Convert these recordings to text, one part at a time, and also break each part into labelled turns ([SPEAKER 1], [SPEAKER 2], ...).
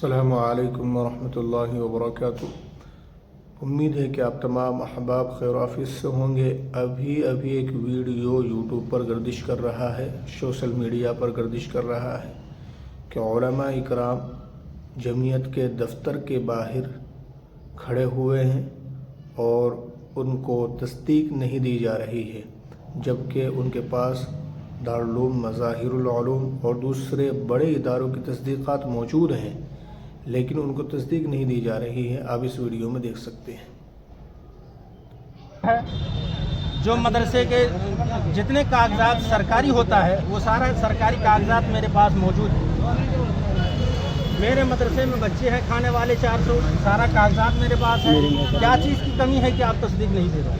[SPEAKER 1] السلام علیکم ورحمۃ اللہ وبرکاتہ۔ امید ہے کہ آپ تمام احباب خیر و عافیت سے ہوں گے۔ ابھی ایک ویڈیو یوٹیوب پر گردش کر رہا ہے، سوشل میڈیا پر گردش کر رہا ہے کہ علماء اکرام جمعیت کے دفتر کے باہر کھڑے ہوئے ہیں اور ان کو تصدیق نہیں دی جا رہی ہے، جبکہ ان کے پاس دارالعلوم، مظاہر العلوم اور دوسرے بڑے اداروں کی تصدیقات موجود ہیں، لیکن ان کو تصدیق نہیں دی جا رہی ہے۔ آپ اس ویڈیو میں دیکھ سکتے ہیں۔
[SPEAKER 2] جو مدرسے کے جتنے کاغذات سرکاری ہوتا ہے وہ سارا سرکاری کاغذات میرے پاس موجود ہے۔ میرے مدرسے میں بچے ہیں کھانے والے 400، سارا کاغذات میرے پاس ہے۔ کیا چیز کی کمی ہے کہ آپ تصدیق نہیں دے رہے؟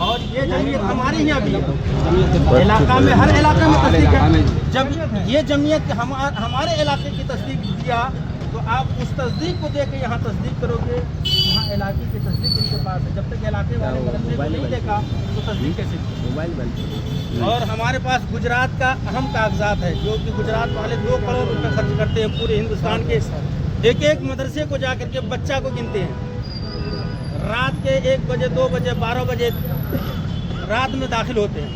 [SPEAKER 2] اور یہ جمعیت ہماری یہاں بھی ہے، علاقہ میں ہر علاقے میں تصدیق ہے۔ جب یہ جمعیت ہمارے علاقے کی تصدیق دیا تو آپ اس تصدیق کو دے کے یہاں تصدیق کرو گے۔ یہاں علاقے کی تصدیق ان کے پاس ہے، جب تک علاقے والے مدرسے کو نہیں دیکھا تو تصدیق کیسے کی؟ اور ہمارے پاس گجرات کا اہم کاغذات ہے، جو کہ گجرات والے 2 کروڑ روپے خرچ کرتے ہیں پورے ہندوستان کے ایک مدرسے کو جا کر کے بچہ کو گنتے ہیں۔ رات کے 1 بجے 2 بجے 12 بجے رات میں داخل ہوتے ہیں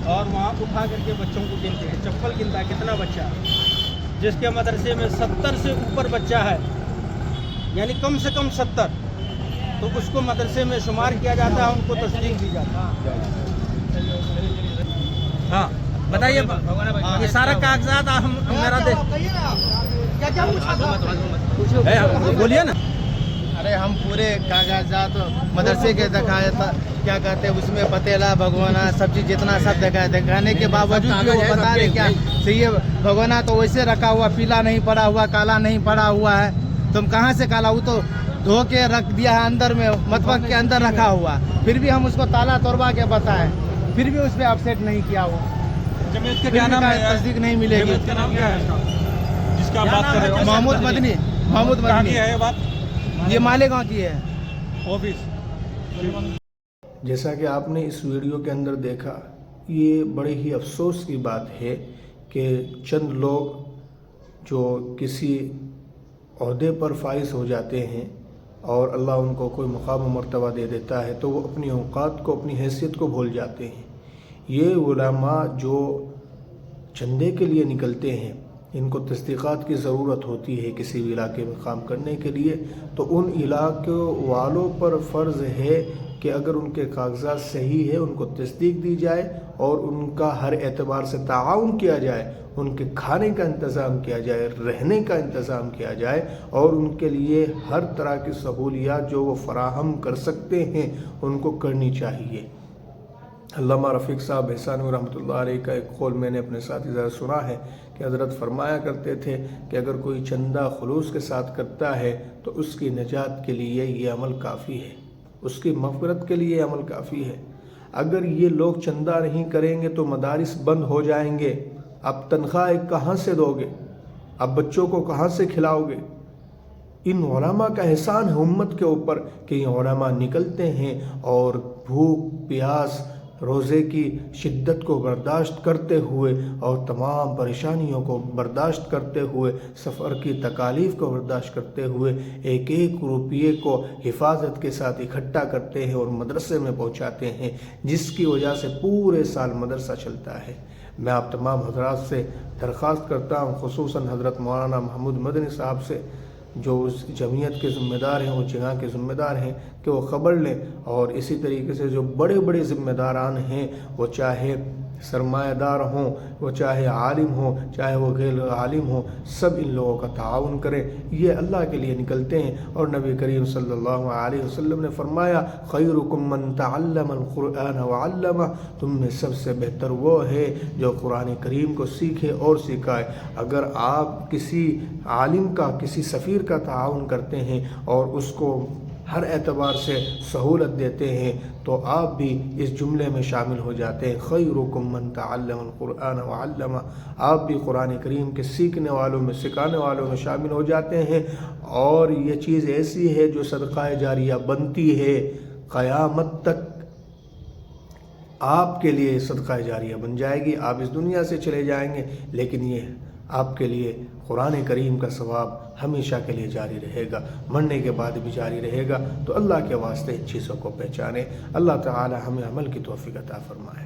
[SPEAKER 2] اور وہاں اٹھا کر کے بچوں کو گنتے ہیں، چپل گنتا ہے کتنا بچہ ہے۔ جس کے مدرسے میں 70 سے اوپر بچہ ہے، یعنی کم سے کم 70، تو اس کو مدرسے میں شمار کیا جاتا ہے، ان کو تصدیق دی جاتی ہے۔ ہاں بتائیے، یہ سارا کاغذات میرا بولیے نا۔
[SPEAKER 3] ارے ہم پورے کاغذات مدرسے کے دکھائے تھا، کیا کہتے ہیں اس میں پتیلا بھگونا سب چیز جتنا سب دکھانے کے باوجود بھی وہ بتا رہے کیا صحیح بھگونا تو ویسے رکھا ہوا، پیلا نہیں پڑا ہوا، کالا نہیں پڑا ہوا ہے۔ تم کہاں سے کالا؟ وہ تو دھو کے رکھ دیا ہے اندر میں، مطبخ کے اندر رکھا ہوا، پھر بھی ہم اس کو تالا توڑوا کے بتائیں، پھر بھی اس پہ اپسیٹ نہیں کیا ہوا۔
[SPEAKER 2] جمعیت کے کیا نام ہے؟
[SPEAKER 3] تصدیق نہیں ملے گی۔
[SPEAKER 2] جمعیت کا نام کیا ہے جس کا بات کر رہے ہو؟
[SPEAKER 3] محمود مدنی۔
[SPEAKER 2] ہے یہ بات؟
[SPEAKER 3] یہ مالیگاؤں کی ہے
[SPEAKER 2] آفس۔
[SPEAKER 1] جیسا کہ آپ نے اس ویڈیو کے اندر دیکھا، یہ بڑے ہی افسوس کی بات ہے کہ چند لوگ جو کسی عہدے پر فائز ہو جاتے ہیں اور اللہ ان کو کوئی مقام و مرتبہ دے دیتا ہے تو وہ اپنی اوقات کو، اپنی حیثیت کو بھول جاتے ہیں۔ یہ علماء جو چندے کے لیے نکلتے ہیں، ان کو تصدیقات کی ضرورت ہوتی ہے کسی بھی علاقے میں کام کرنے کے لیے، تو ان علاقوں والوں پر فرض ہے کہ اگر ان کے کاغذات صحیح ہے ان کو تصدیق دی جائے اور ان کا ہر اعتبار سے تعاون کیا جائے، ان کے کھانے کا انتظام کیا جائے، رہنے کا انتظام کیا جائے اور ان کے لیے ہر طرح کی سہولیات جو وہ فراہم کر سکتے ہیں ان کو کرنی چاہیے۔ علامہ رفیق صاحب احسانوی رحمۃ اللہ علیہ کا ایک قول میں نے اپنے ساتھی سے سنا ہے کہ حضرت فرمایا کرتے تھے کہ اگر کوئی چندہ خلوص کے ساتھ کرتا ہے تو اس کی نجات کے لیے یہ عمل کافی ہے، اس کی مغفرت کے لیے یہ عمل کافی ہے۔ اگر یہ لوگ چندہ نہیں کریں گے تو مدارس بند ہو جائیں گے، اب تنخواہ کہاں سے دو گے؟ اب بچوں کو کہاں سے کھلاؤ گے؟ ان علماء کا احسان ہے امت کے اوپر کہ یہ علماء نکلتے ہیں اور بھوک پیاس روزے کی شدت کو برداشت کرتے ہوئے اور تمام پریشانیوں کو برداشت کرتے ہوئے، سفر کی تکالیف کو برداشت کرتے ہوئے 1 روپیے کو حفاظت کے ساتھ اکٹھا کرتے ہیں اور مدرسے میں پہنچاتے ہیں، جس کی وجہ سے پورے سال مدرسہ چلتا ہے۔ میں آپ تمام حضرات سے درخواست کرتا ہوں، خصوصاً حضرت مولانا محمود مدنی صاحب سے جو اس جمعیت کے ذمہ دار ہیں، اس جگہ کے ذمہ دار ہیں، کہ وہ خبر لیں اور اسی طریقے سے جو بڑے بڑے ذمہ داران ہیں، وہ چاہے سرمایہ دار ہوں، وہ چاہے عالم ہوں، چاہے وہ غیر عالم ہوں، سب ان لوگوں کا تعاون کریں۔ یہ اللہ کے لیے نکلتے ہیں اور نبی کریم صلی اللہ علیہ وسلم نے فرمایا خیرکم من تعلم القرآن وعلمہ، تم میں سب سے بہتر وہ ہے جو قرآن کریم کو سیکھے اور سکھائے۔ اگر آپ کسی عالم کا، کسی سفیر کا تعاون کرتے ہیں اور اس کو ہر اعتبار سے سہولت دیتے ہیں تو آپ بھی اس جملے میں شامل ہو جاتے ہیں، خیرکم من تعلم القرآن وعلمہ، آپ بھی قرآن کریم کے سیکھنے والوں میں، سکھانے والوں میں شامل ہو جاتے ہیں۔ اور یہ چیز ایسی ہے جو صدقہ جاریہ بنتی ہے، قیامت تک آپ کے لیے صدقہ جاریہ بن جائے گی. آپ اس دنیا سے چلے جائیں گے لیکن یہ آپ کے لیے قرآن کریم کا ثواب ہمیشہ کے لیے جاری رہے گا, مرنے کے بعد بھی جاری رہے گا. تو اللہ کے واسطے ان چیزوں کو پہچانیں. اللہ تعالی ہمیں عمل کی توفیق عطا فرمائے.